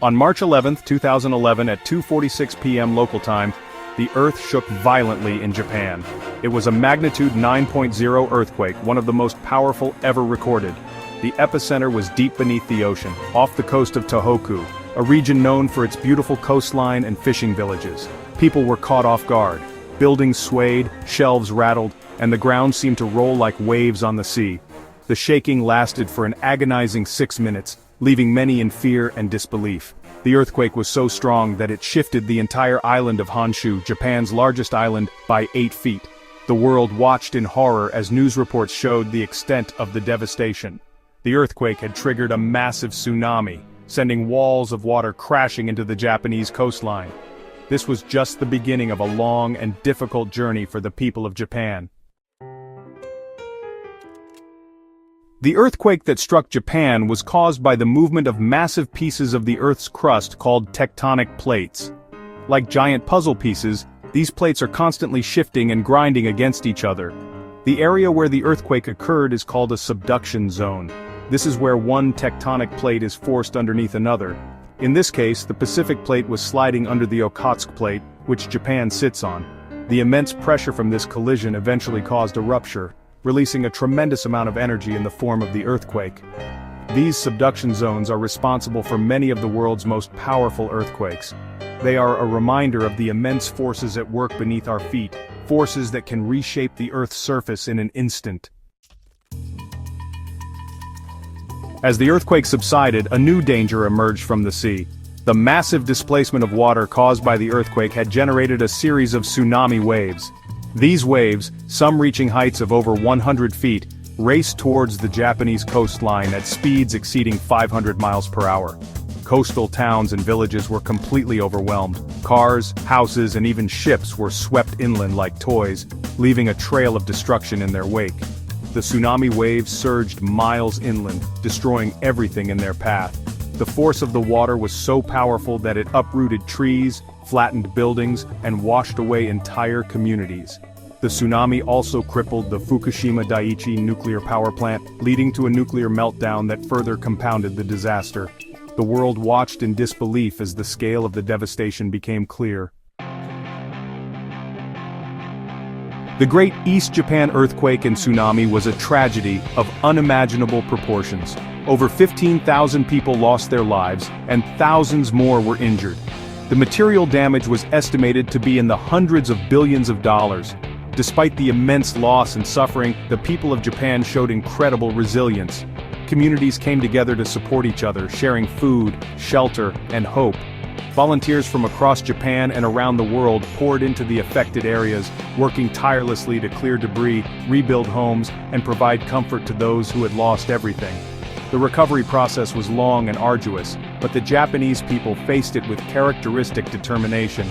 On March 11, 2011 at 2:46 p.m. local time, the Earth shook violently in Japan. It was a magnitude 9.0 earthquake, one of the most powerful ever recorded. The epicenter was deep beneath the ocean, off the coast of Tohoku, a region known for its beautiful coastline and fishing villages. People were caught off guard. Buildings swayed, shelves rattled, and the ground seemed to roll like waves on the sea. The shaking lasted for an agonizing 6 minutes, leaving many in fear and disbelief. The earthquake was so strong that it shifted the entire island of Honshu, Japan's largest island, by 8 feet. The world watched in horror as news reports showed the extent of the devastation. The earthquake had triggered a massive tsunami, sending walls of water crashing into the Japanese coastline. This was just the beginning of a long and difficult journey for the people of Japan. The earthquake that struck Japan was caused by the movement of massive pieces of the Earth's crust called tectonic plates. Like giant puzzle pieces, these plates are constantly shifting and grinding against each other. The area where the earthquake occurred is called a subduction zone. This is where one tectonic plate is forced underneath another. In this case, the Pacific plate was sliding under the Okhotsk plate, which Japan sits on. The immense pressure from this collision eventually caused a rupture, releasing a tremendous amount of energy in the form of the earthquake. These subduction zones are responsible for many of the world's most powerful earthquakes. They are a reminder of the immense forces at work beneath our feet, forces that can reshape the Earth's surface in an instant. As the earthquake subsided, a new danger emerged from the sea. The massive displacement of water caused by the earthquake had generated a series of tsunami waves. These waves, some reaching heights of over 100 feet, raced towards the Japanese coastline at speeds exceeding 500 miles per hour. Coastal towns and villages were completely overwhelmed. Cars, houses, and even ships were swept inland like toys, leaving a trail of destruction in their wake. The tsunami waves surged miles inland, destroying everything in their path. The force of the water was so powerful that it uprooted trees, flattened buildings, and washed away entire communities. The tsunami also crippled the Fukushima Daiichi nuclear power plant, leading to a nuclear meltdown that further compounded the disaster. The world watched in disbelief as the scale of the devastation became clear. The Great East Japan Earthquake and Tsunami was a tragedy of unimaginable proportions. Over 15,000 people lost their lives, and thousands more were injured. The material damage was estimated to be in the hundreds of billions of dollars. Despite the immense loss and suffering, the people of Japan showed incredible resilience. Communities came together to support each other, sharing food, shelter, and hope. Volunteers from across Japan and around the world poured into the affected areas, working tirelessly to clear debris, rebuild homes, and provide comfort to those who had lost everything. The recovery process was long and arduous, but the Japanese people faced it with characteristic determination.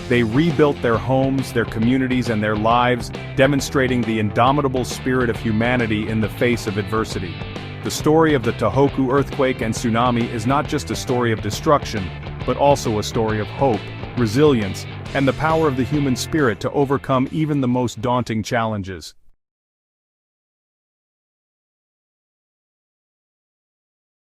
They rebuilt their homes, their communities, and their lives, demonstrating the indomitable spirit of humanity in the face of adversity. The story of the Tohoku earthquake and tsunami is not just a story of destruction, but also a story of hope, resilience, and the power of the human spirit to overcome even the most daunting challenges.